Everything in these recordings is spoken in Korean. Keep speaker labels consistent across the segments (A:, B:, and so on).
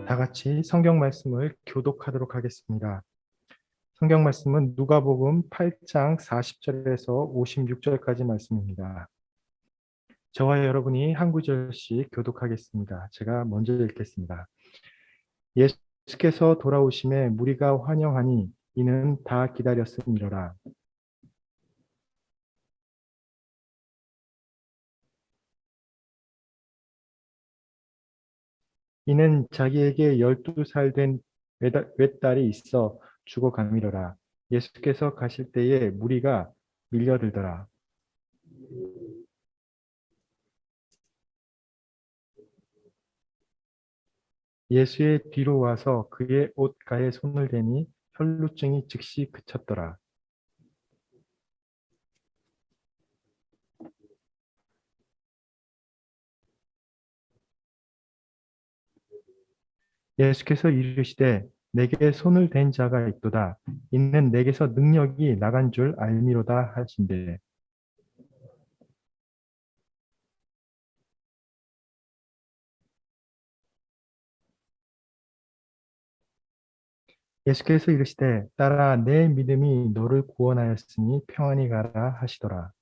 A: 다 같이 성경 말씀을 교독하도록 하겠습니다. 성경 말씀은 누가복음 8장 40절에서 56절까지 말씀입니다. 저와 여러분이 한 구절씩 교독하겠습니다. 제가 먼저 읽겠습니다. 예수께서 돌아오심에 무리가 환영하니 이는 다 기다렸음이로라. 이는 자기에게 12살 된 외딸이 있어 죽어감이로라. 예수께서 가실 때에 무리가 밀려들더라. 예수의 뒤로 와서 그의 옷가에 손을 대니 혈루증이 즉시 그쳤더라. 예수께서 이르시되 내게 손을 댄 자가 있도다. 이는 내게서 능력이 나간 줄 알미로다 하신대. 예수께서 이르시되 딸아 내 믿음이 너를 구원하였으니 평안히 가라 하시더라.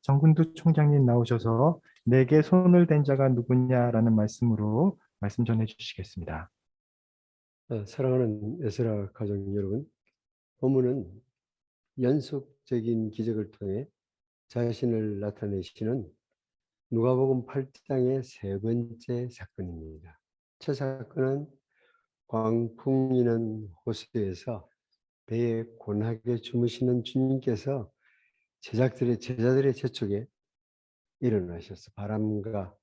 A: 정군도 총장님 나오셔서 내게 손을 댄 자가 누구냐라는 말씀으로 말씀 전해 주시겠습니다.
B: 사랑하는 에스라 가족 여러분, 본문은 연속적인 기적을 통해 자신을 나타내시는 누가복음 8장의 세 번째 사건입니다. 첫 사건은 광풍이는 호수에서 배에 고나게 주무시는 주님께서 제자들의 재촉에 일어나셔서 바람과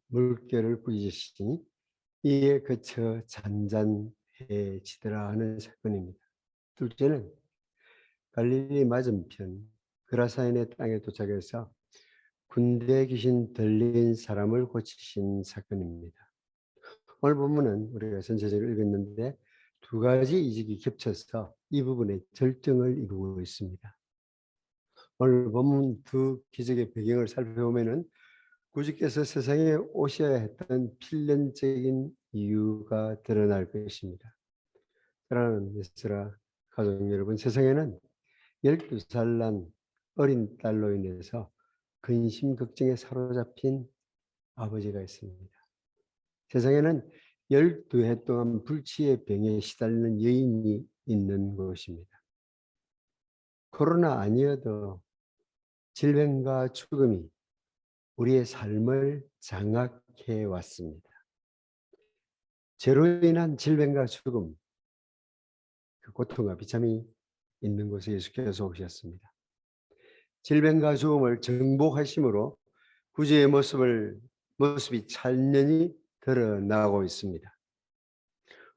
B: 물결을 꾸짖으시니 이에 그쳐 잔잔해지더라 하는 사건입니다. 둘째는 갈릴리 맞은편 그라사인의 땅에 도착해서 군대에 귀신 들린 사람을 고치신 사건입니다. 오늘 본문은 우리가 전체적으로 읽었는데 두 가지 이직이 겹쳐서 이 부분에 절정을 이루고 있습니다. 오늘 본문 두 기적의 배경을 살펴보면은 구주께서 세상에 오셔야 했던 필연적인 이유가 드러날 것입니다. 사랑하는 예스라 가족 여러분, 세상에는 12살 난 어린 딸로 인해서 근심 걱정에 사로잡힌 아버지가 있습니다. 세상에는 12해 동안 불치의 병에 시달리는 여인이 있는 것입니다. 코로나 아니어도 질병과 죽음이 우리의 삶을 장악해 왔습니다. 죄로 인한 질병과 죽음, 그 고통과 비참이 있는 곳에 예수께서 오셨습니다. 질병과 죽음을 정복하심으로 구주의 모습이 찬연히 드러나고 있습니다.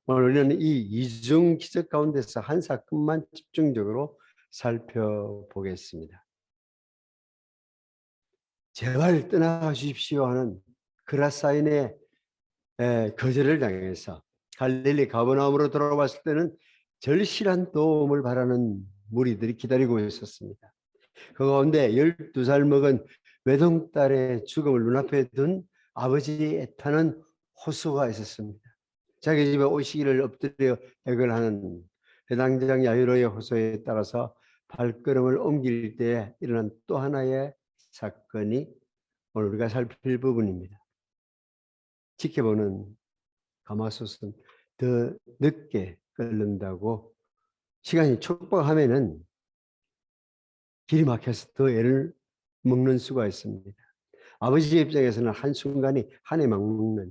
B: 오늘 우리는 이 이중 기적 가운데서 한 사건만 집중적으로 살펴보겠습니다. 제발 떠나가십시오 하는 그라사인의 거절을 당해서 갈릴리 가버나움으로 돌아왔을 때는 절실한 도움을 바라는 무리들이 기다리고 있었습니다. 그 가운데 12살 먹은 외동딸의 죽음을 눈앞에 둔 아버지의 애타는 호소가 있었습니다. 자기 집에 오시기를 엎드려 애걸하는 해당장 야이로의 호소에 따라서 발걸음을 옮길 때 일어난 또 하나의 사건이 오늘 우리가 살필 부분입니다. 지켜보는 가마솥은 더 늦게 끓는다고 시간이 촉박하면은 길이 막혀서 더 애를 먹는 수가 있습니다. 아버지 입장에서는 한순간이 한 해 막 먹는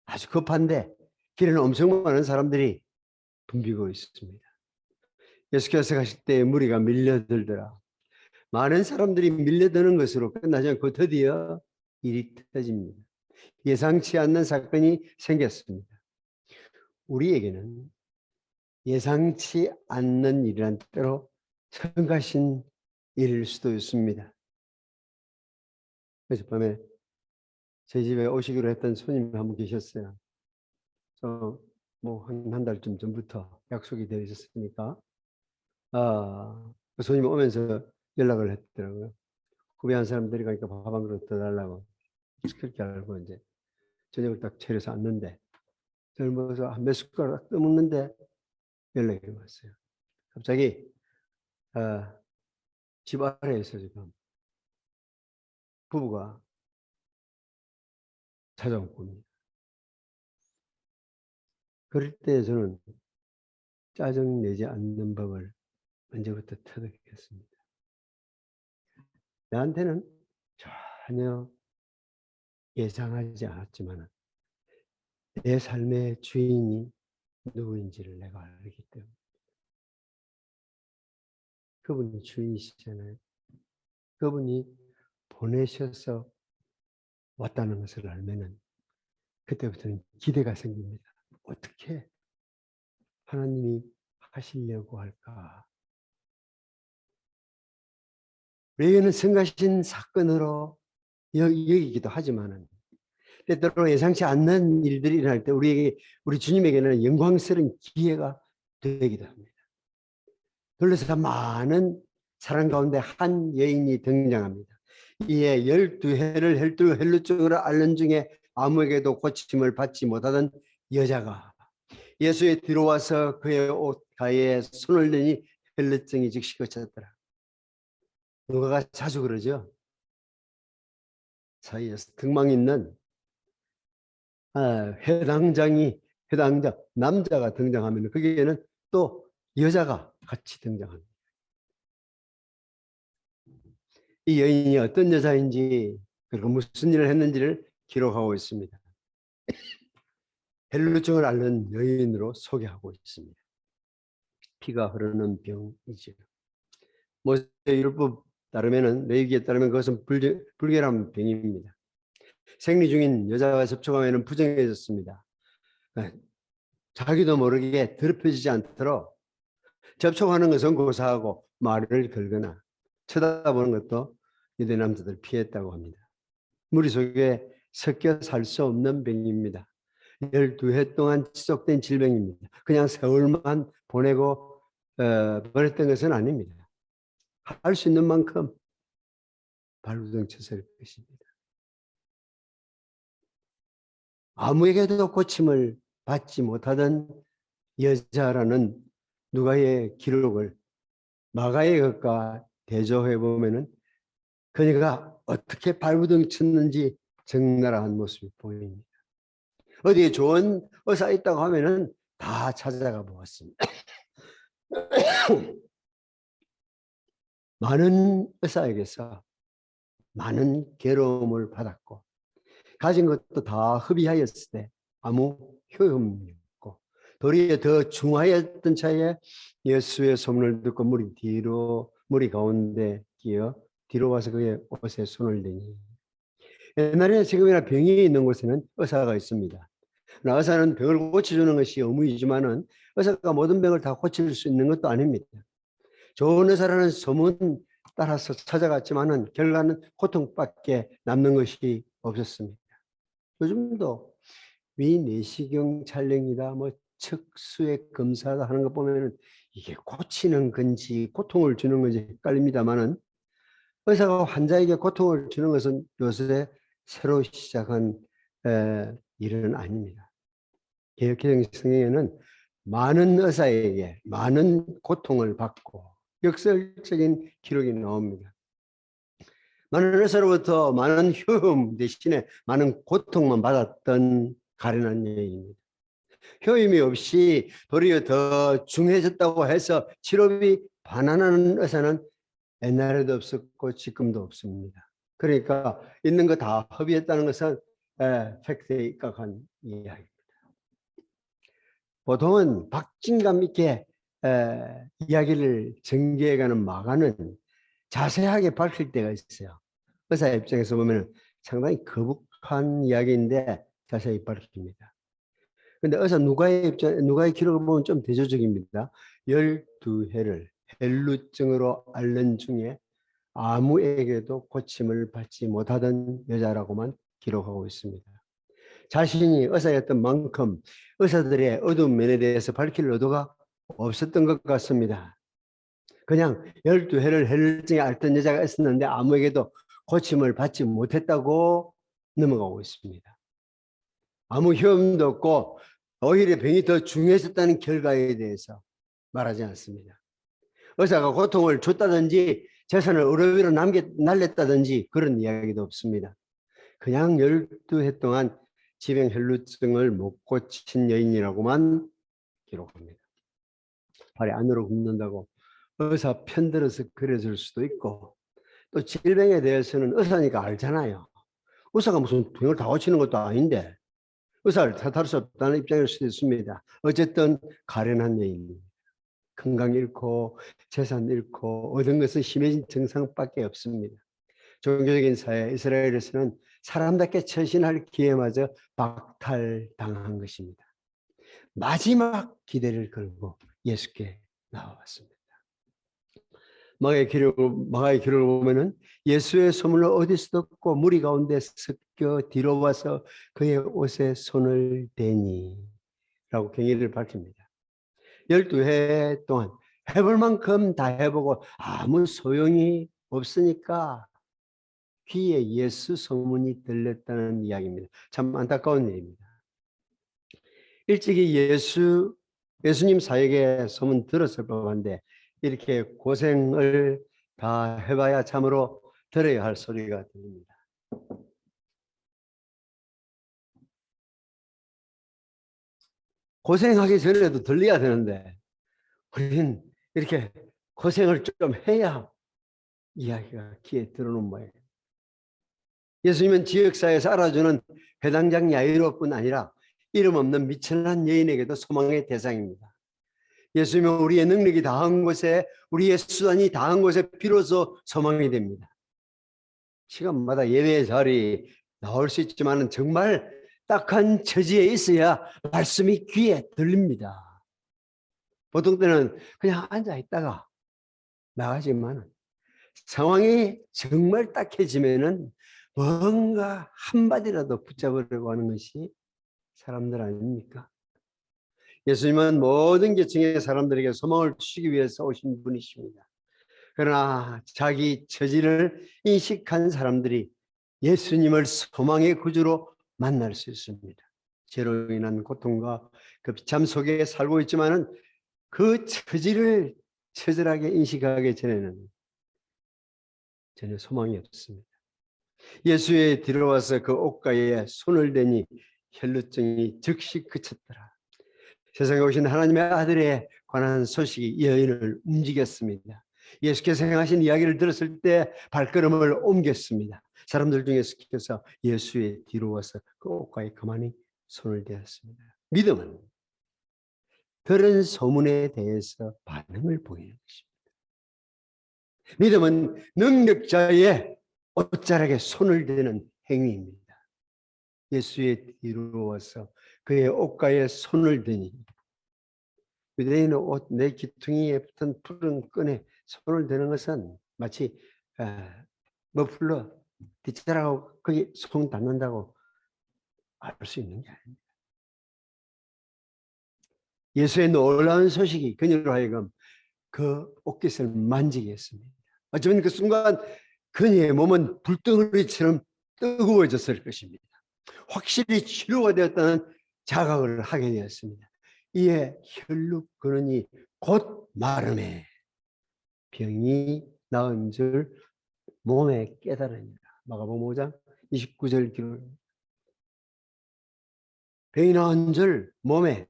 B: 아주 급한데 길에는 엄청 많은 사람들이 붐비고 있습니다. 예수께서 가실 때 무리가 밀려들더라. 많은 사람들이 밀려드는 것으로 끝나지 않고 드디어 일이 터집니다. 예상치 않는 사건이 생겼습니다. 우리에게는 예상치 않는 일이란 때로 성가신 일일 수도 있습니다. 그래서 밤에 제 집에 오시기로 했던 손님이 한 분 계셨어요. 한 달쯤 전부터 약속이 되어 있었으니까 그 손님이 오면서 연락을 했더라고요. 구매한 사람들이 가니까 밥 한 그릇 더 달라고. 그렇게 알고 이제 저녁을 딱 차려서 왔는데 젊어서 한 몇 숟가락 떠먹는데 연락이 왔어요. 갑자기 집 아래에서 지금 부부가 찾아온 겁니다. 그럴 때 저는 짜증 내지 않는 법을 언제부터 터득했습니다. 나한테는 전혀 예상하지 않았지만 내 삶의 주인이 누구인지를 내가 알기 때문에. 그분이 주인이시잖아요. 그분이 보내셔서 왔다는 것을 알면은 그때부터는 기대가 생깁니다. 어떻게 하나님이 하시려고 할까? 우리에게는 성가신 사건으로 여기기도 하지만은 때때로 예상치 않는 일들이 일어날 때 우리 주님에게는 영광스러운 기회가 되기도 합니다. 둘러서 많은 사람 가운데 한 여인이 등장합니다. 이에 12해를 헬루증으로 앓는 중에 아무에게도 고침을 받지 못하던 여자가 예수의 뒤로 와서 그의 옷 가에 손을 대니 헬루증이 즉시 그쳤더라. 누가가 자주 그러죠. 사이에서 등망 있는 해당장 남자가 등장하면 거기에는 또 여자가 같이 등장합니다. 이 여인이 어떤 여자인지 그리고 무슨 일을 했는지를 기록하고 있습니다. 헬루증을 앓는 여인으로 소개하고 있습니다. 피가 흐르는 병이죠. 모세율법 따르면은 레위기에 따르면 그것은 불결한 병입니다. 생리 중인 여자와 접촉하면 부정해졌습니다. 자기도 모르게 더럽혀지지 않도록 접촉하는 것은 고사하고 말을 걸거나 쳐다보는 것도 유대 남자들 피했다고 합니다. 무리 속에 섞여 살 수 없는 병입니다. 12해 동안 지속된 질병입니다. 그냥 세월만 보내고 버렸던 것은 아닙니다. 할 수 있는 만큼 발부둥 쳐설 것입니다. 아무에게도 고침을 받지 못하던 여자라는 누가의 기록을 마가의 것과 대조해 보면은 그녀가 어떻게 발부둥 쳤는지 적나라한 모습이 보입니다. 어디에 좋은 의사 있다고 하면은 다 찾아가 보았습니다. 많은 의사에게서 많은 괴로움을 받았고 가진 것도 다 흡입하였을 때 아무 효험이 없고 도리어 더 중하였던 차에 예수의 소문을 듣고 무리 가운데 끼어 뒤로 와서 그의 옷에 손을 대니 옛날에 지금이나 병이 있는 곳에는 의사가 있습니다. 의사는 병을 고쳐주는 것이 의무이지만은 의사가 모든 병을 다 고칠 수 있는 것도 아닙니다. 좋은 의사라는 소문 따라서 찾아갔지만은 결과는 고통밖에 남는 것이 없었습니다. 요즘도 위내시경 촬영이다, 뭐 척수액 검사다 하는 거 보면은 이게 고치는 건지 고통을 주는 건지 헷갈립니다만은 의사가 환자에게 고통을 주는 것은 요새 새로 시작한 일은 아닙니다. 개혁개정 성경에는 많은 의사에게 많은 고통을 받고 역설적인 기록이 나옵니다. 많은 의사로부터 많은 효험 대신에 많은 고통만 받았던 가련한 여인입니다. 효임이 없이 도리어 더 중해졌다고 해서 치료비 반환하는 의사는 옛날에도 없었고 지금도 없습니다. 그러니까 있는 거 다 허비했다는 것은 팩트에 입각한 이야기입니다. 보통은 박진감 있게 이야기를 전개해가는 마가는 자세하게 밝힐 때가 있어요. 의사 입장에서 보면 상당히 거북한 이야기인데 자세히 밝힙니다. 근데 의사 누가의 기록을 보면 좀 대조적입니다. 12해를 헬루증으로 앓는 중에 아무에게도 고침을 받지 못하던 여자라고만 기록하고 있습니다. 자신이 의사였던 만큼 의사들의 어두운 면에 대해서 밝힐 의도가 없었던 것 같습니다. 그냥 12해를 헬루증에 앓던 여자가 있었는데 아무에게도 고침을 받지 못했다고 넘어가고 있습니다. 아무 효험도 없고 오히려 병이 더 중해졌다는 결과에 대해서 말하지 않습니다. 의사가 고통을 줬다든지 재산을 의료비로 날렸다든지 그런 이야기도 없습니다. 그냥 12해 동안 지병 혈루증을 못 고친 여인이라고만 기록합니다. 발이 안으로 굽는다고 의사 편들어서 그려줄 수도 있고, 또 질병에 대해서는 의사니까 알잖아요. 의사가 무슨 병을 다 고치는 것도 아닌데 의사를 탓할 수 없다는 입장일 수도 있습니다. 어쨌든 가련한 여인, 건강 잃고 재산 잃고 얻은 것은 심해진 증상밖에 없습니다. 종교적인 사회 이스라엘에서는 사람답게 처신할 기회마저 박탈당한 것입니다. 마지막 기대를 걸고 예수께 나와왔습니다. 마가의 기록을 보면은 예수의 소문을 어디서 듣고 무리 가운데 섞여 뒤로 와서 그의 옷에 손을 대니 라고 경위를 밝힙니다. 12해 동안 해볼 만큼 다 해보고 아무 소용이 없으니까 귀에 예수 소문이 들렸다는 이야기입니다. 참 안타까운 일입니다. 일찍이 예수님 사역의 소문 들었을 법한데 이렇게 고생을 다 해봐야 참으로 들어야 할 소리가 들립니다. 고생하기 전에도 들려야 되는데 우리는 이렇게 고생을 좀 해야 이야기가 귀에 들어오는 모양이에요. 예수님은 지역사회에서 알아주는 회당장 야이로뿐 아니라 이름 없는 미천한 여인에게도 소망의 대상입니다. 예수님은 우리의 능력이 다한 곳에, 우리의 수단이 다한 곳에 비로소 소망이 됩니다. 시간마다 예배의 자리 나올 수 있지만 정말 딱한 처지에 있어야 말씀이 귀에 들립니다. 보통 때는 그냥 앉아 있다가 나가지만 상황이 정말 딱해지면은 뭔가 한마디라도 붙잡으려고 하는 것이 사람들 아닙니까? 예수님은 모든 계층의 사람들에게 소망을 주시기 위해서 오신 분이십니다. 그러나 자기 처지를 인식한 사람들이 예수님을 소망의 구주로 만날 수 있습니다. 죄로 인한 고통과 그 비참 속에 살고 있지만은 그 처지를 처절하게 인식하기 전에는 전혀 소망이 없습니다. 예수의 뒤로 와서 그 옷가에 손을 대니 혈루증이 즉시 그쳤더라. 세상에 오신 하나님의 아들에 관한 소식이 이 여인을 움직였습니다. 예수께서 행하신 이야기를 들었을 때 발걸음을 옮겼습니다. 사람들 중에 스켜서 예수의 뒤로 와서 그 옷가에 가만히 손을 대었습니다. 믿음은 들은 소문에 대해서 반응을 보이는 것입니다. 믿음은 능력자의 옷자락에 손을 대는 행위입니다. 예수의 뒤로 와서 그의 옷가에 손을 대니, 유대인의 옷, 내 귀퉁이에 붙은 푸른 끈에 손을 대는 것은 마치 머플러 뒷자락하고 거기 손 닿는다고 알 수 있는 게 아닙니다. 예수의 놀라운 소식이 그녀로 하여금 그 옷깃을 만지게 했습니다. 어쩌면 그 순간 그녀의 몸은 불덩어리처럼 뜨거워졌을 것입니다. 확실히 치료가 되었다는 자각을 하게 되었습니다. 이에 혈육 근원이 곧 마름에 병이 나은 줄 몸에 깨달으니라. 마가복음 5장 29절 기록. 병이 나은 줄 몸에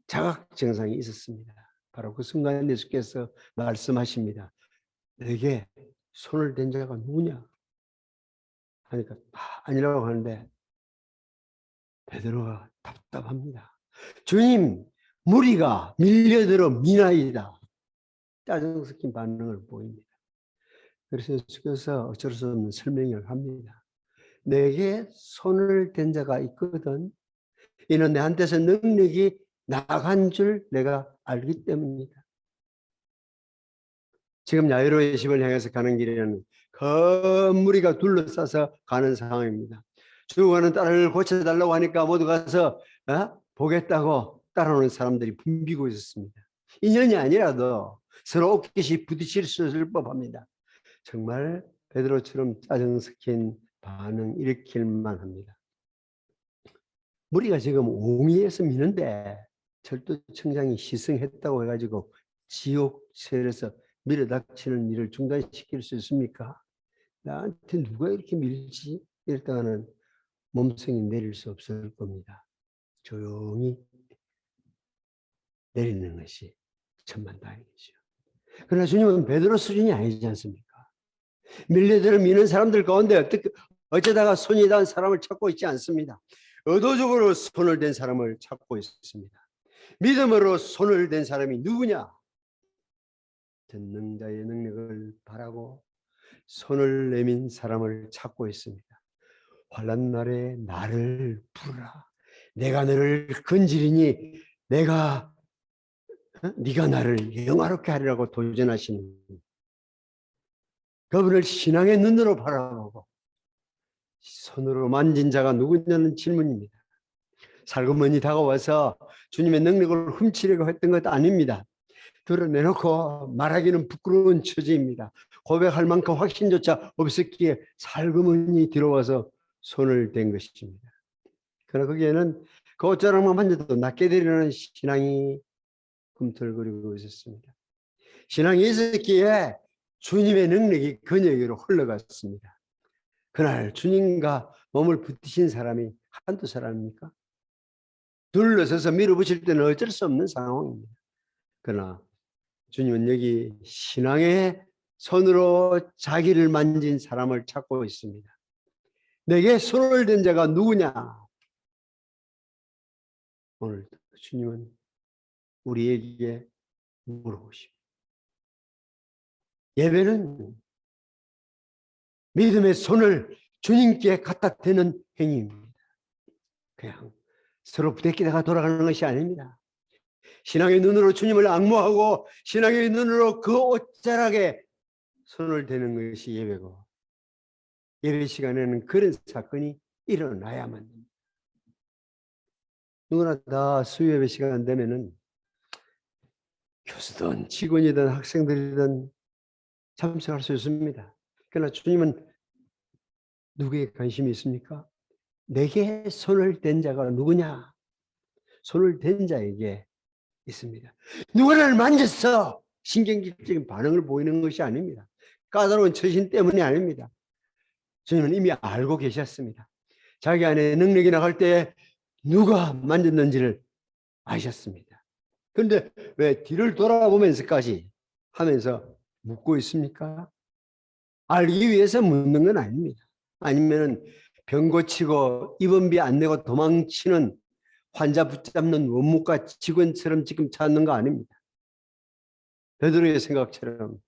B: 자각 증상이 있었습니다. 바로 그 순간 예수께서 말씀하십니다. 내게 손을 댄 자가 누구냐? 하니까 아니라고 하는데 베드로가 답답합니다. 주님, 무리가 밀려들어 미나이다. 짜증 섞인 반응을 보입니다. 그래서 예수께서 어쩔 수 없는 설명을 합니다. 내게 손을 댄 자가 있거든. 이는 내한테서 능력이 나간 줄 내가 알기 때문이다. 지금 야이로의 집을 향해서 가는 길에는 큰 무리가 둘러싸서 가는 상황입니다. 주관은 딸을 고쳐달라고 하니까 모두 가서 보겠다고 따라오는 사람들이 붐비고 있었습니다. 인연이 아니라도 서로 옷깃이 부딪힐 수 있을 법합니다. 정말 베드로처럼 짜증 섞인 반응 일으킬 만합니다. 무리가 지금 옹이에서 미는데 철도청장이 시승했다고 해가지고 지옥철에서 밀어닥치는 일을 중단시킬 수 있습니까? 나한테 누가 이렇게 밀지? 이랬다가는 몸성이 내릴 수 없을 겁니다. 조용히 내리는 것이 천만다행이죠. 그러나 주님은 베드로 수준이 아니지 않습니까? 밀려들어 미는 사람들 가운데 어쩌다가 손이 닿은 사람을 찾고 있지 않습니다. 의도적으로 손을 댄 사람을 찾고 있습니다. 믿음으로 손을 댄 사람이 누구냐? 전능자의 능력을 바라고 손을 내민 사람을 찾고 있습니다. 환난 날에 나를 부르라. 내가 너를 건지리니 네가 나를 영화롭게 하리라고 도전하시는 그분을 신앙의 눈으로 바라보고 손으로 만진 자가 누구냐는 질문입니다. 살구머니 다가와서 주님의 능력을 훔치려고 했던 것 아닙니다. 드러내놓고 말하기는 부끄러운 처지입니다. 고백할 만큼 확신조차 없었기에 살구머니 들어와서 손을 댄 것입니다. 그러나 거기에는 그 옷자락만 만져도 낫게 되려는 신앙이 꿈틀거리고 있었습니다. 신앙이 있었기에 주님의 능력이 그녀에게로 흘러갔습니다. 그날 주님과 몸을 붙이신 사람이 한두 사람입니까? 둘러서서 밀어붙일 때는 어쩔 수 없는 상황입니다. 그러나 주님은 여기 신앙의 손으로 자기를 만진 사람을 찾고 있습니다. 내게 손을 댄 자가 누구냐? 오늘 주님은 우리에게 물어보십니다. 예배는 믿음의 손을 주님께 갖다 대는 행위입니다. 그냥 서로 부대끼다가 돌아가는 것이 아닙니다. 신앙의 눈으로 주님을 앙모하고 신앙의 눈으로 그 옷자락에 손을 대는 것이 예배고, 예배 시간에는 그런 사건이 일어나야만 됩니다. 누구나 다 수요예배 시간 되면은 교수든 직원이든 학생들이든 참석할 수 있습니다. 그러나 주님은 누구에 관심이 있습니까? 내게 손을 댄 자가 누구냐? 손을 댄 자에게 있습니다. 누가 나를 만졌어? 신경질적인 반응을 보이는 것이 아닙니다. 까다로운 처신 때문이 아닙니다. 주님은 이미 알고 계셨습니다. 자기 안에 능력이 나갈 때 누가 만졌는지를 아셨습니다. 그런데 왜 뒤를 돌아보면서까지 하면서 묻고 있습니까? 알기 위해서 묻는 건 아닙니다. 아니면 병 고치고 입원비 안 내고 도망치는 환자 붙잡는 원무과 직원처럼 지금 찾는 거 아닙니다. 베드로의 생각처럼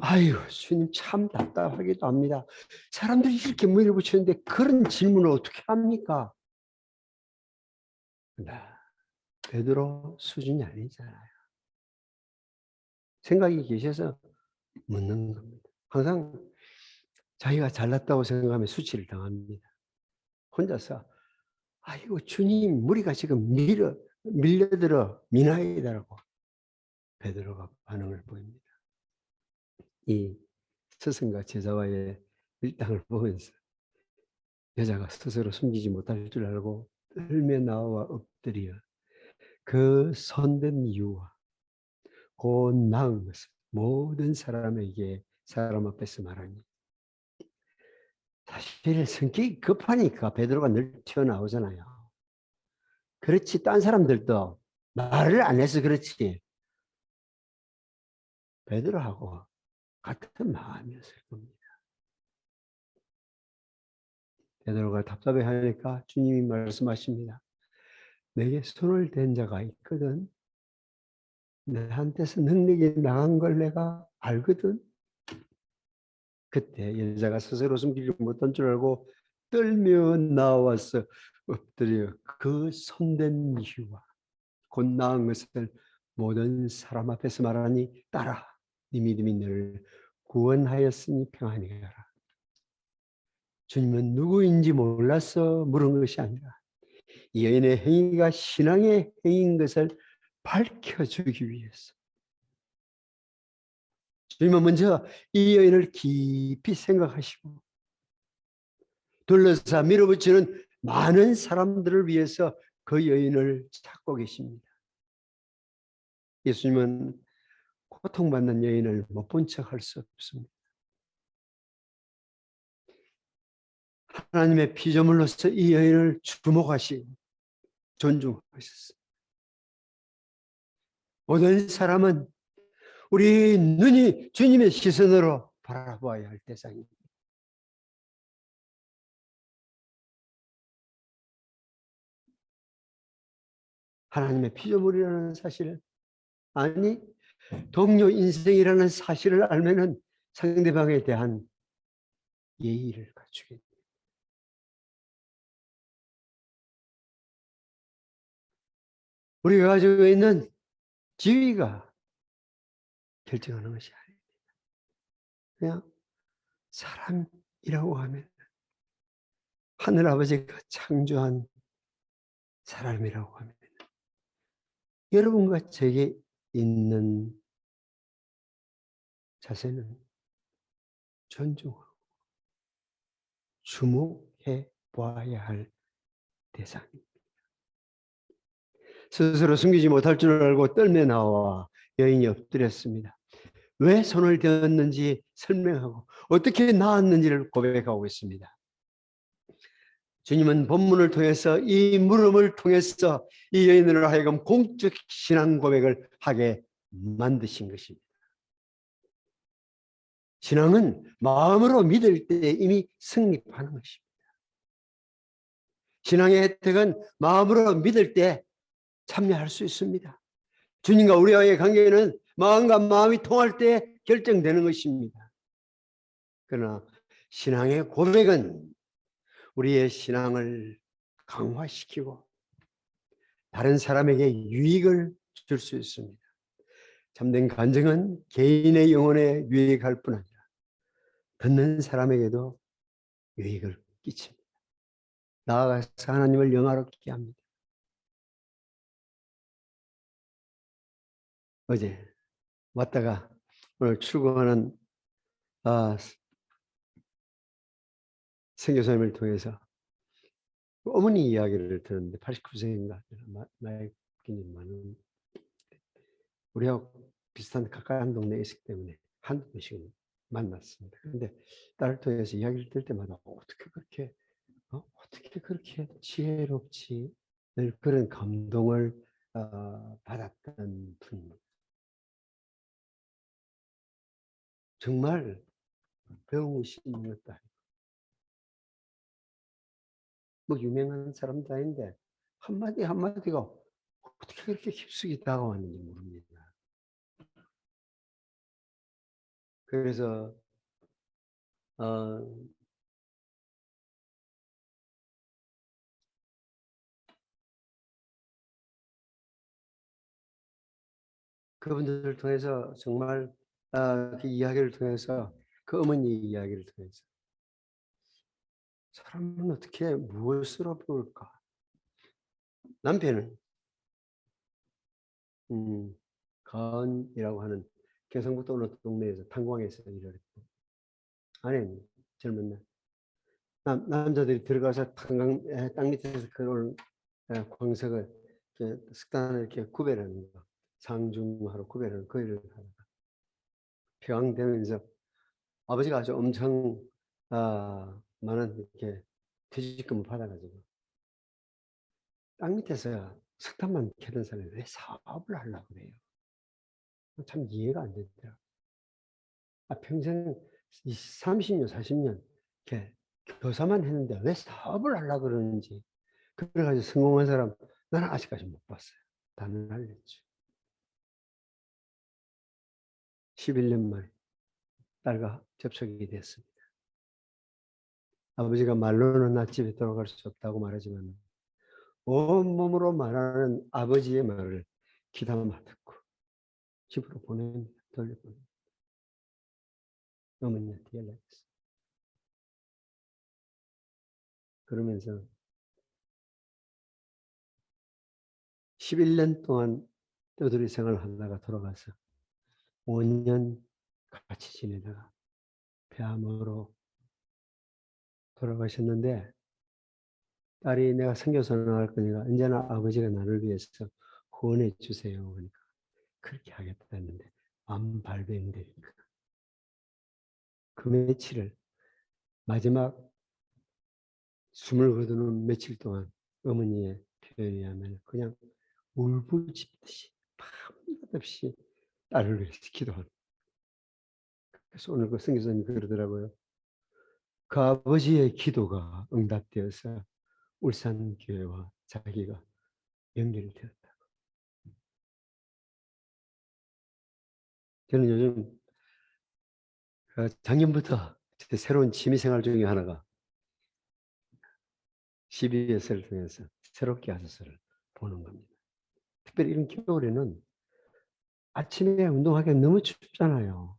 B: 아유 주님 참 답답하기도 합니다. 사람들이 이렇게 밀어붙이는데 그런 질문을 어떻게 합니까? 베드로 수준이 아니잖아요. 생각이 계셔서 묻는 겁니다. 항상 자기가 잘났다고 생각하면 수치를 당합니다. 혼자서 아이고 주님 무리가 지금 밀려들어 미나이다라고 베드로가 반응을 보입니다. 이 스승과 제자와의 일당을 보면서 여자가 스스로 숨기지 못할 줄 알고 떨며 나와 엎드려 그 손댄 이유와 곧 나은 것을 모든 사람에게 사람 앞에서 말하니, 사실 성격이 급하니까 베드로가 늘 튀어나오잖아요. 그렇지 딴 사람들도 말을 안 해서 그렇지 베드로하고 같은 마음이었을 겁니다. 베드로가 답답해하니까 주님이 말씀하십니다. 내게 손을 댄 자가 있거든. 나한테서 능력이 나간 걸 내가 알거든. 그때 여자가 스스로 숨기지 못한 줄 알고 떨며 나와서 엎드려 그 손댄 이유와 곧 나은 것을 모든 사람 앞에서 말하니 따라 네 믿음이 너를 구원하였으니 평안히 가라. 주님은 누구인지 몰라서 물은 것이 아니라 이 여인의 행위가 신앙의 행위인 것을 밝혀주기 위해서 주님은 먼저 이 여인을 깊이 생각하시고 둘러싸 밀어붙이는 많은 사람들을 위해서 그 여인을 찾고 계십니다. 예수님은 고통받는 여인을 못 본 척 할 수 없습니다. 하나님의 피조물로서 이 여인을 주목하시고 존중하셨습니다. 모든 사람은 우리 눈이 주님의 시선으로 바라봐야 할 대상입니다. 하나님의 피조물이라는 사실, 아니 동료 인생이라는 사실을 알면은 상대방에 대한 예의를 갖추게 됩니다. 우리가 가지고 있는 지위가 결정하는 것이 아닙니다. 그냥 사람이라고 하면 하늘 아버지가 창조한 사람이라고 하면 여러분과 제게 있는 자세는 존중하고 주목해 보아야 할 대상입니다. 스스로 숨기지 못할 줄 알고 떨며 나와 여인이 엎드렸습니다. 왜 손을 대었는지 설명하고 어떻게 나았는지를 고백하고 있습니다. 주님은 본문을 통해서 이 물음을 통해서 이 여인으로 하여금 공적 신앙 고백을 하게 만드신 것입니다. 신앙은 마음으로 믿을 때 이미 성립하는 것입니다. 신앙의 혜택은 마음으로 믿을 때 참여할 수 있습니다. 주님과 우리와의 관계는 마음과 마음이 통할 때 결정되는 것입니다. 그러나 신앙의 고백은 우리의 신앙을 강화시키고 다른 사람에게 유익을 줄 수 있습니다. 참된 간증은 개인의 영혼에 유익할 뿐 아니라 듣는 사람에게도 유익을 끼칩니다. 나아가서 하나님을 영화롭게 합니다. 어제 왔다가 오늘 출근하는 선교사님을 통해서 어머니 이야기를 들었는데 89세인가 나이 많은 우리하고 비슷한 가까운 동네에 있기 때문에 한두 번씩은 만났습니다. 그런데 딸을 통해서 이야기를 들을 때마다 어떻게 그렇게 지혜롭지 늘 그런 감동을 받았던 분입니다. 정말 배우신 것다. 뭐 유명한 사람도 아닌데 한마디 한마디가 어떻게 그렇게 깊숙이 다가왔는지 모릅니다. 그래서 그분들을 통해서 정말 그 이야기를 통해서 그 어머니 이야기를 통해서 사람은 어떻게 무엇으로 배울까? 남편은 가은이라고 하는 경상북도 어느 동네에서 탄광에서 일을 했고 아내는 젊은 남자들이 들어가서 땅 밑에서 그런 광석을 석탄을 이렇게 구별하는 거, 상중하로 구별하는 그 일을 하다가 폐광되면서 아버지가 아주 엄청 많은 이렇게 퇴직금을 받아가지고 땅 밑에서 석탄만 캐던 사람이 왜 사업을 하려고 그래요? 참 이해가 안 되더라고요. 평생 30년, 40년 이렇게 교사만 했는데 왜 사업을 하려고 그러는지. 그래가지고 성공한 사람 나는 아직까지 못 봤어요. 다 날렸죠. 11년 만에 딸과 접촉이 됐습니다. 아버지가 말로는 나 집에 돌아갈 수 없다고 말하지만 온몸으로 말하는 아버지의 말을 귀담아 듣고 집으로 보냅니다. 돌려보냅니다. 어머니한테 연락했어요. 그러면서 11년 동안 떠돌이 생활을 하다가 돌아가서 5년 같이 지내다가 폐암으로 돌아가셨는데 딸이 내가 선교사 나갈 거니까 언제나 아버지가 나를 위해서 후원해 주세요. 그러니까 그렇게 하겠다 했는데 암 발병되니까 그 며칠을 마지막 숨을 거두는 며칠 동안 어머니의 표현에 하면 그냥 울부짖듯이 밤낮 없이 딸을 위해서 기도하는. 그래서 오늘 그 선교사님이 그러더라고요. 그 아버지의 기도가 응답되어서 울산교회와 자기가 연결되었다. 저는 요즘 작년부터 제 새로운 취미생활 중에 하나가 CBS를 통해서 새롭게 하소서를 보는 겁니다. 특별히 이런 겨울에는 아침에 운동하기가 너무 춥잖아요.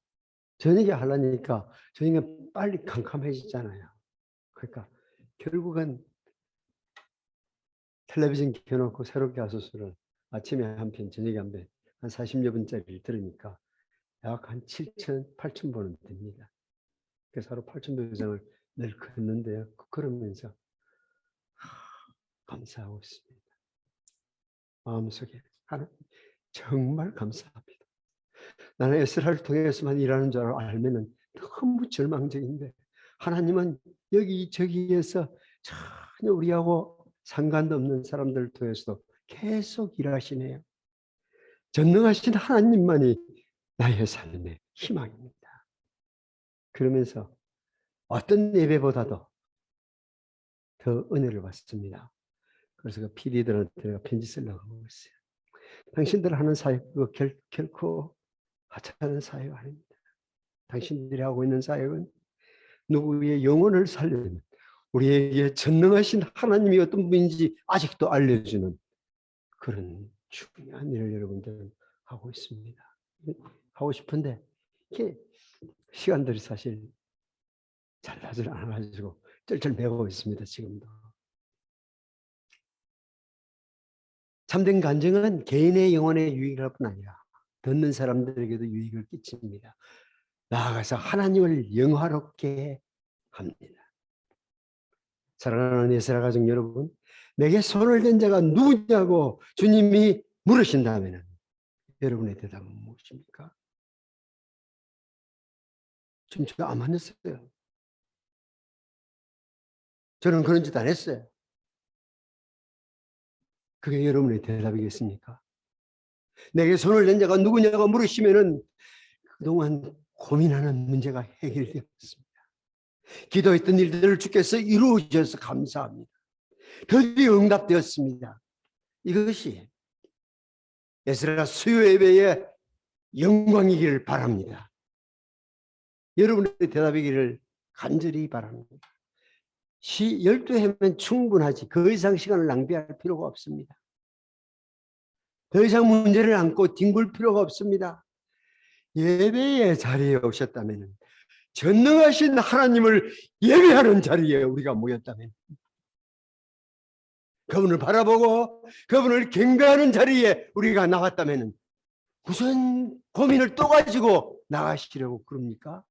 B: 저녁에 하려니까 저녁에 빨리 캄캄해지잖아요. 그러니까 결국은 텔레비전 켜놓고 새롭게 하소서를 아침에 한 편, 저녁에 한 편, 한 40여 분짜리를 들으니까 약 한 7천, 8천 번은 됩니다. 그래서 하루 8천 번 이상을 늘 걷는데요. 그러면서 감사하고 있습니다. 마음속에 하나님 정말 감사합니다. 나는 에스라를 통해서만 일하는 줄 알면 너무 절망적인데 하나님은 여기저기에서 전혀 우리하고 상관도 없는 사람들을 통해서도 계속 일하시네요. 전능하신 하나님만이 나의 삶의 희망입니다. 그러면서 어떤 예배보다도 더 은혜를 받습니다. 그래서 그 PD들한테 제가 편지 쓰려고 하고 있어요. 당신들 하는 사역 그거 결코 하찮은 사역 아닙니다. 당신들이 하고 있는 사역은 누구의 영혼을 살리는 우리에게 전능하신 하나님이 어떤 분인지 아직도 알려주는 그런 중요한 일을 여러분들은 하고 있습니다. 하고 싶은데 이게 시간들이 사실 잘 나질 않아가지고 쩔쩔매고 있습니다. 지금도. 참된 간증은 개인의 영혼에 유익을 할 뿐 아니라 듣는 사람들에게도 유익을 끼칩니다. 나아가서 하나님을 영화롭게 합니다. 사랑하는 예스라 가족 여러분, 내게 손을 댄 자가 누구냐고 주님이 물으신다면 여러분의 대답은 무엇입니까? 지금 제가 안 했어요. 저는 그런 짓 안 했어요. 그게 여러분의 대답이겠습니까? 내게 손을 댄 자가 누구냐고 물으시면은 그동안 고민하는 문제가 해결되었습니다. 기도했던 일들을 주께서 이루어져서 감사합니다. 드디어 응답되었습니다. 이것이 에스라 수요 예배의 영광이기를 바랍니다. 여러분의 대답이기를 간절히 바랍니다. 12회면 충분하지 그 이상 시간을 낭비할 필요가 없습니다. 더 이상 문제를 안고 뒹굴 필요가 없습니다. 예배의 자리에 오셨다면 전능하신 하나님을 예배하는 자리에 우리가 모였다면 그분을 바라보고 그분을 경배하는 자리에 우리가 나왔다면 무슨 고민을 또 가지고 나가시려고 그럽니까?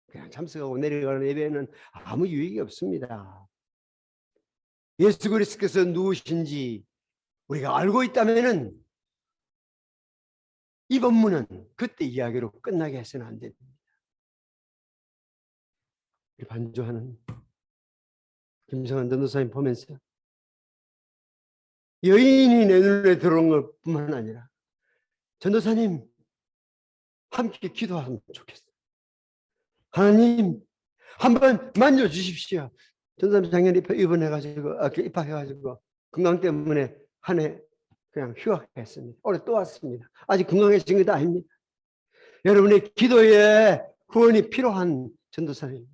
B: 그냥 참석하고 내려가는 예배는 아무 유익이 없습니다. 예수 그리스도께서 누구신지 우리가 알고 있다면 이 본문은 그때 이야기로 끝나게 해서는 안 됩니다. 반주하는 김성환 전도사님 보면서 여인이 내 눈에 들어온 것뿐만 아니라 전도사님 함께 기도하면 좋겠어요. 하나님 한번 만져주십시오. 전도사님 작년에 입원해가지고 입학해가지고 건강 때문에 한 해 그냥 휴학했습니다. 올해 또 왔습니다. 아직 건강해진 것도 아닙니다. 여러분의 기도에 구원이 필요한 전도사님.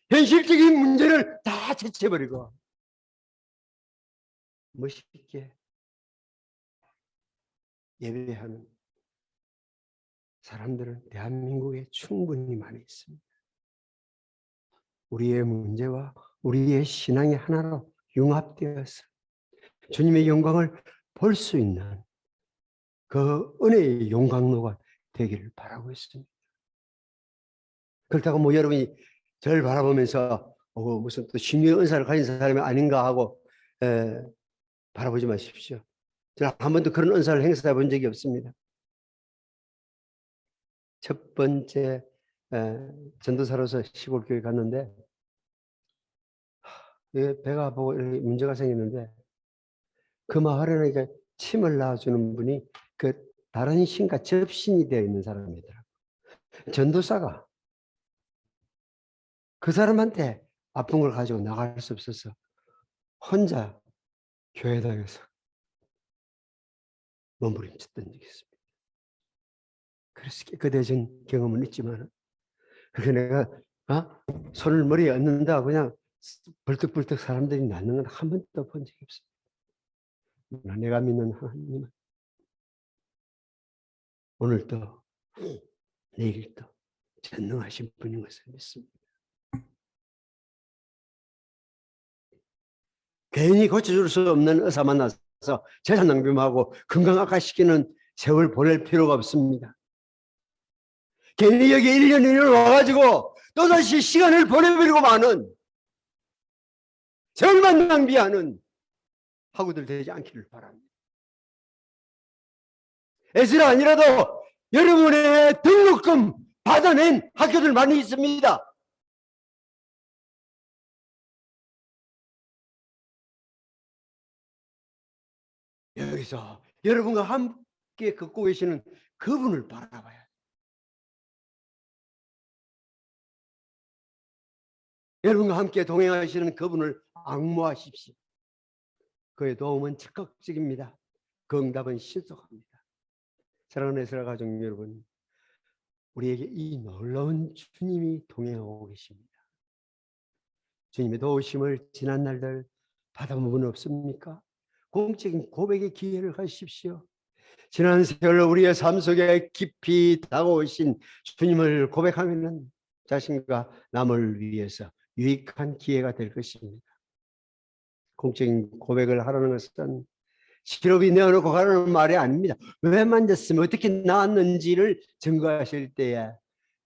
B: 현실적인 문제를 다 제쳐버리고 멋있게 예배하는 사람들은 대한민국에 충분히 많이 있습니다. 우리의 문제와 우리의 신앙의 하나로 융합되어서 주님의 영광을 볼 수 있는 그 은혜의 용광로가 되기를 바라고 있습니다. 그렇다고 뭐 여러분이 저를 바라보면서 무슨 또 신유의 은사를 가진 사람이 아닌가 하고 바라보지 마십시오. 저는 한 번도 그런 은사를 행사해 본 적이 없습니다. 첫 번째 전도사로서 시골 교회 갔는데 배가 아프고 문제가 생겼는데 그 마을에는 이제 침을 놔주는 분이 그 다른 신과 접신이 되어 있는 사람이더라고요. 전도사가 그 사람한테 아픈 걸 가지고 나갈 수 없어서 혼자 교회당에서 몸부림쳤던 적이 있습니다. 그래서 깨끗해진 경험은 있지만 그렇게 내가 손을 머리에 얹는다 그냥 벌떡벌떡 사람들이 낫는 건 한 번도 본 적이 없습니다. 내가 믿는 하나님은 오늘도 내일도 전능하신 분인 것을 믿습니다. 괜히 고쳐줄 수 없는 의사 만나서 재산 낭비하고 건강 악화시키는 세월 보낼 필요가 없습니다. 괜히 여기 1년 2년 와가지고 또다시 시간을 보내버리고 마는 세월만 낭비하는 학우들 되지 않기를 바랍니다. 에스라 아니라도 여러분의 등록금 받아낸 학교들 많이 있습니다. 여기서 여러분과 함께 걷고 계시는 그분을 바라봐야 돼요. 여러분과 함께 동행하시는 그분을 앙모하십시오. 그의 도움은 즉각적입니다. 그 응답은 신속합니다. 사랑하는 에스라 가족 여러분, 우리에게 이 놀라운 주님이 동행하고 계십니다. 주님의 도우심을 지난 날들 받아본 분 없습니까? 공적인 고백의 기회를 가십시오. 지난 세월 우리의 삶 속에 깊이 다가오신 주님을 고백하면 자신과 남을 위해서 유익한 기회가 될 것입니다. 공적인 고백을 하라는 것은 시럽이 내어놓고 가라는 말이 아닙니다. 왜 만졌으면 어떻게 나았는지를 증거하실 때에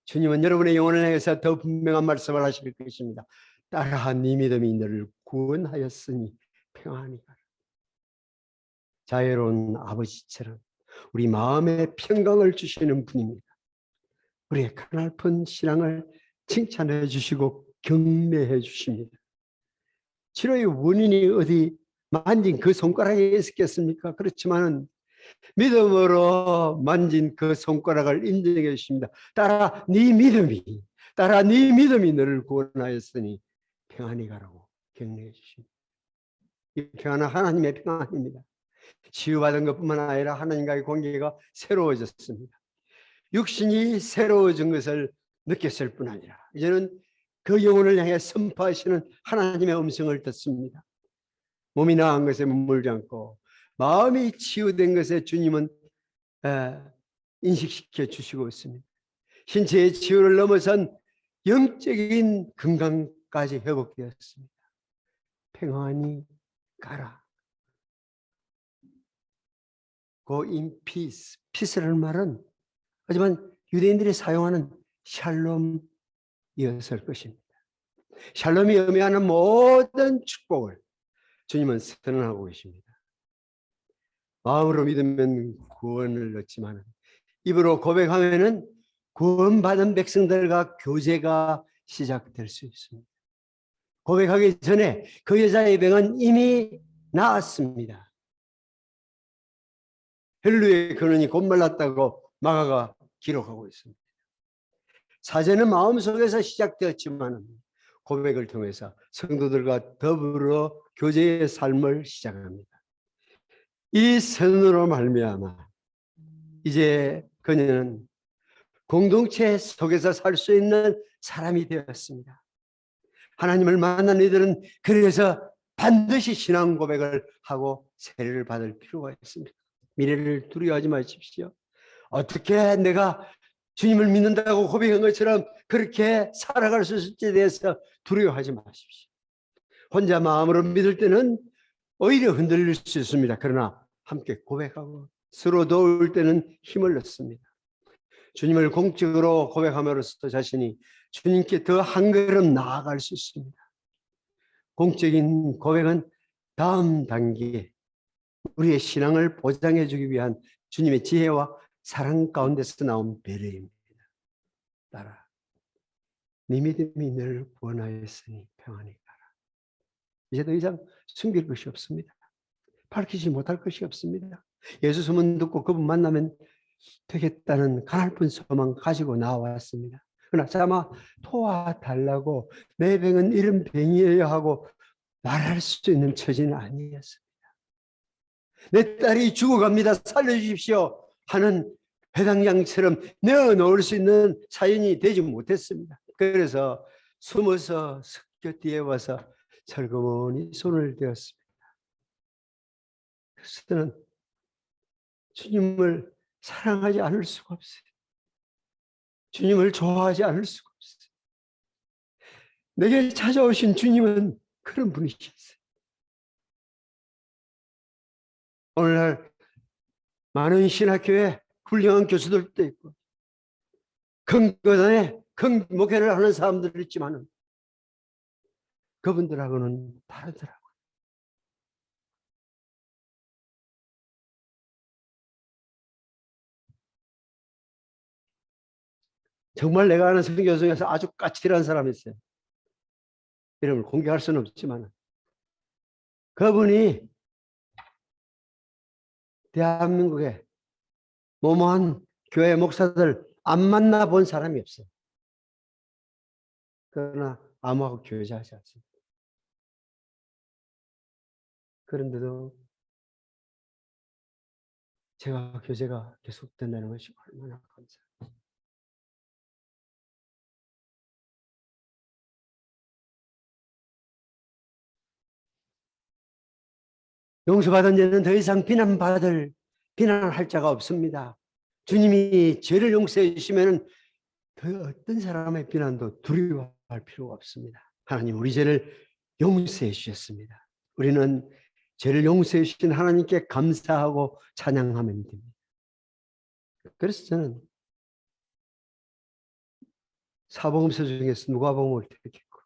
B: 주님은 여러분의 영혼을 향해서 더 분명한 말씀을 하실 것입니다. 딸아, 네 믿음이 너를 구원하였으니 평안히 가라. 자애로운 아버지처럼 우리 마음에 평강을 주시는 분입니다. 우리의 가냘픈 신앙을 칭찬해 주시고 격려해 주십니다. 치료의 원인이 어디 만진 그 손가락에 있었겠습니까? 그렇지만 믿음으로 만진 그 손가락을 인정해 주십니다. 따라 네 믿음이 너를 구원하였으니 평안히 가라고 격려해 주십니다. 이 평안은 하나님의 평안입니다. 치유받은 것뿐만 아니라 하나님과의 관계가 새로워졌습니다. 육신이 새로워진 것을 느꼈을 뿐 아니라 이제는 그 영혼을 향해 선포하시는 하나님의 음성을 듣습니다. 몸이 나은 것에 머물지 않고 마음이 치유된 것에 주님은 인식시켜 주시고 있습니다. 신체의 치유를 넘어선 영적인 건강까지 회복되었습니다. 평안히 가라. Go in peace. peace라는 말은 하지만 유대인들이 사용하는 샬롬이었을 것입니다. 샬롬이 의미하는 모든 축복을 주님은 선언하고 계십니다. 마음으로 믿으면 구원을 얻지만 입으로 고백하면은 구원받은 백성들과 교제가 시작될 수 있습니다. 고백하기 전에 그 여자의 병은 이미 나았습니다. 혈루의 근원이 곧 말랐다고 마가가 기록하고 있습니다. 사제는 마음속에서 시작되었지만 고백을 통해서 성도들과 더불어 교제의 삶을 시작합니다. 이 선언으로 말미암아 이제 그녀는 공동체 속에서 살 수 있는 사람이 되었습니다. 하나님을 만난 이들은 그래서 반드시 신앙 고백을 하고 세례를 받을 필요가 있습니다. 미래를 두려워하지 마십시오. 어떻게 내가 주님을 믿는다고 고백한 것처럼 그렇게 살아갈 수 있을지에 대해서 두려워하지 마십시오. 혼자 마음으로 믿을 때는 오히려 흔들릴 수 있습니다. 그러나 함께 고백하고 서로 도울 때는 힘을 얻습니다. 주님을 공적으로 고백함으로써 자신이 주님께 더 한 걸음 나아갈 수 있습니다. 공적인 고백은 다음 단계에 우리의 신앙을 보장해 주기 위한 주님의 지혜와 사랑 가운데서 나온 배려입니다. 따라 네 믿음이 너를 구원하였으니 평안히 가라. 이제 더 이상 숨길 것이 없습니다. 밝히지 못할 것이 없습니다. 예수 소문 듣고 그분 만나면 되겠다는 가냘픈 소망 가지고 나왔습니다. 그러나 차마 도와달라고 내 병은 이런 병이에요 하고 말할 수 있는 처지는 아니었습니다. 내 딸이 죽어갑니다. 살려주십시오 하는 회당장처럼 내어놓을 수 있는 사연이 되지 못했습니다. 그래서 숨어서 석교 뒤에 와서 철거머니 손을 대었습니다. 그래서 저는 주님을 사랑하지 않을 수가 없어요. 주님을 좋아하지 않을 수가 없어요. 내게 찾아오신 주님은 그런 분이셨어요. 오늘날 많은 신학교에 훌륭한 교수들도 있고 큰 교단에 큰 목회를 하는 사람들이 있지만 그분들하고는 다르더라고요. 정말 내가 아는 선교사 중에서 아주 까칠한 사람이 있어요. 이름을 공개할 수는 없지만 그분이 대한민국에 모모한 교회 목사들 안 만나본 사람이 없어요. 그러나 아무하고 교제하지 않습니다. 그런데도 제가 교제가 계속된다는 것이 얼마나 감사합니다. 용서받은 죄는 더 이상 비난할 자가 없습니다. 주님이 죄를 용서해 주시면 그 어떤 사람의 비난도 두려워할 필요가 없습니다. 하나님 우리 죄를 용서해 주셨습니다. 우리는 죄를 용서해 주신 하나님께 감사하고 찬양하면 됩니다. 그래서 저는 사복음서 중에서 누가복음을 택했고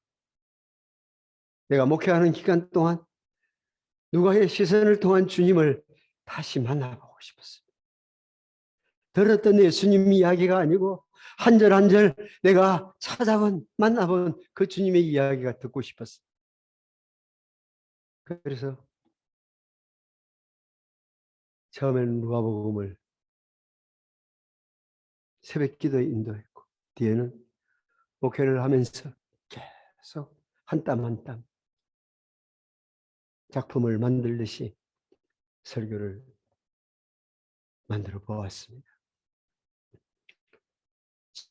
B: 내가 목회하는 기간 동안 누가의 시선을 통한 주님을 다시 만나보고 싶었습니다. 들었던 예수님 이야기가 아니고 한 절 한 절 내가 찾아본 만나본 그 주님의 이야기가 듣고 싶었어요. 그래서 처음에는 누가복음을 새벽 기도에 인도했고 뒤에는 목회를 하면서 계속 한 땀 한 땀 작품을 만들듯이 설교를 만들어 보았습니다.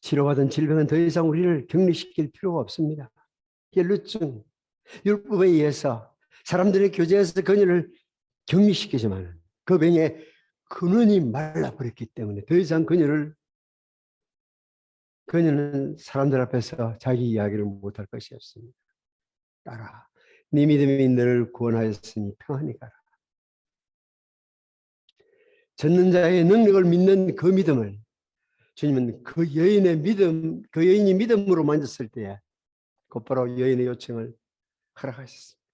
B: 치료받은 질병은 더 이상 우리를 격리시킬 필요가 없습니다. 혈루증, 율법에 의해서 사람들의 교제에서 그녀를 격리시키지만 그 병의 근원이 말라버렸기 때문에 더 이상 그녀는 사람들 앞에서 자기 이야기를 못할 것이 없습니다. 따라 네 믿음이 너를 구원하였으니 평안히 가라. 젖는 자의 능력을 믿는 그 믿음을 주님은 그 여인이 믿음으로 만졌을 때에 곧바로 여인의 요청을 허락하셨습니다.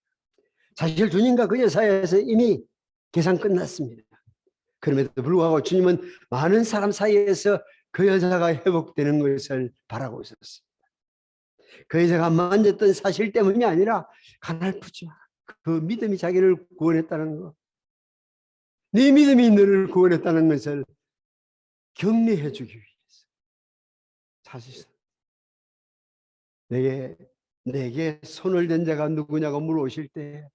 B: 사실 주님과 그 여사에서 이미 계산 끝났습니다. 그럼에도 불구하고 주님은 많은 사람 사이에서 그 여자가 회복되는 것을 바라고 있었습니다. 그 여자가 만졌던 사실 때문이 아니라 가냘프지만 그 믿음이 자기를 구원했다는 것, 네 믿음이 너를 구원했다는 것을 격려해 주기 위해서 사실상 내게 손을 댄 자가 누구냐고 물어오실 때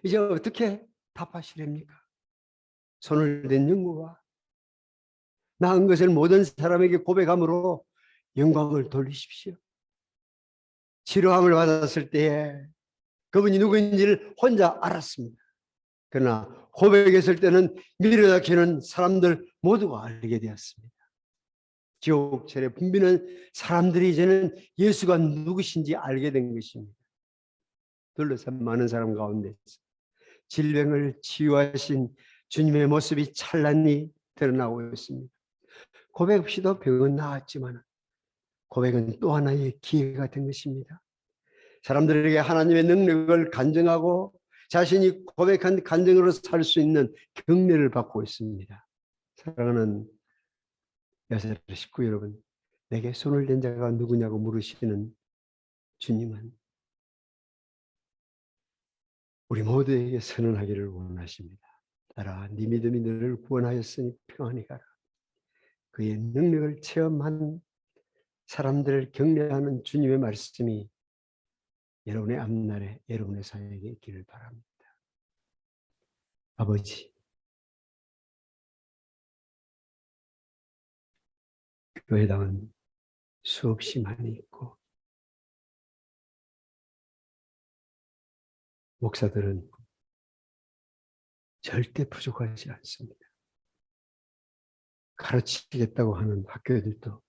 B: 이제 어떻게 답하시렵니까? 손을 댄 영구가 나은 것을 모든 사람에게 고백함으로 영광을 돌리십시오. 치료함을 받았을 때에 그분이 누구인지를 혼자 알았습니다. 그러나 고백했을 때는 밀어닥치는 사람들 모두가 알게 되었습니다. 지옥철에 붐비는 사람들이 이제는 예수가 누구신지 알게 된 것입니다. 둘러싼 많은 사람 가운데서 질병을 치유하신 주님의 모습이 찬란히 드러나고 있습니다. 고백 없이도 병은 나았지만 고백은 또 하나의 기회가 된 것입니다. 사람들에게 하나님의 능력을 간증하고 자신이 고백한 간증으로 살 수 있는 격려를 받고 있습니다. 사랑하는 여세라 식구 여러분, 내게 손을 댄 자가 누구냐고 물으시는 주님은 우리 모두에게 선언하기를 원하십니다. 따라 네 믿음이 너를 구원하였으니 평안히 가라. 그의 능력을 체험한 사람들을 격려하는 주님의 말씀이 여러분의 앞날에 여러분의 사역에 있기를 바랍니다. 아버지, 교회당은 수없이 많이 있고 목사들은 절대 부족하지 않습니다. 가르치겠다고 하는 학교들도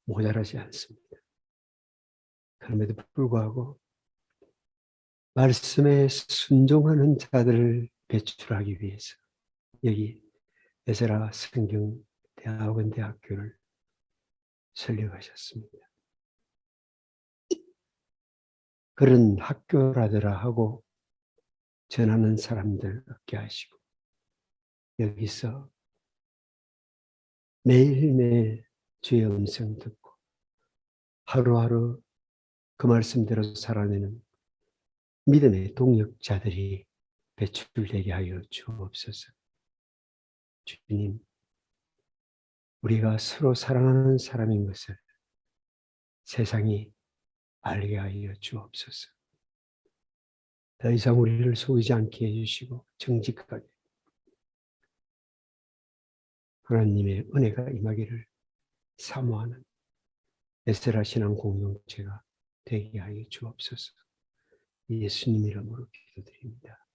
B: 모자라지 않습니다. 그럼에도 불구하고 말씀에 순종하는 자들을 배출하기 위해서 여기 에스라 성경대학원 대학교를 설립하셨습니다. 그런 학교라더라 하고 전하는 사람들 얻게 하시고 여기서 매일매일 주의 음성 듣고 하루하루 그 말씀대로 살아내는 믿음의 동역자들이 배출되게 하여 주옵소서. 주님, 우리가 서로 사랑하는 사람인 것을 세상이 알게 하여 주옵소서. 더 이상 우리를 속이지 않게 해주시고 정직하게 하나님의 은혜가 임하기를 사모하는 에스라 신앙 공동체가 되게 하여 주옵소서. 예수님 이름으로 기도드립니다.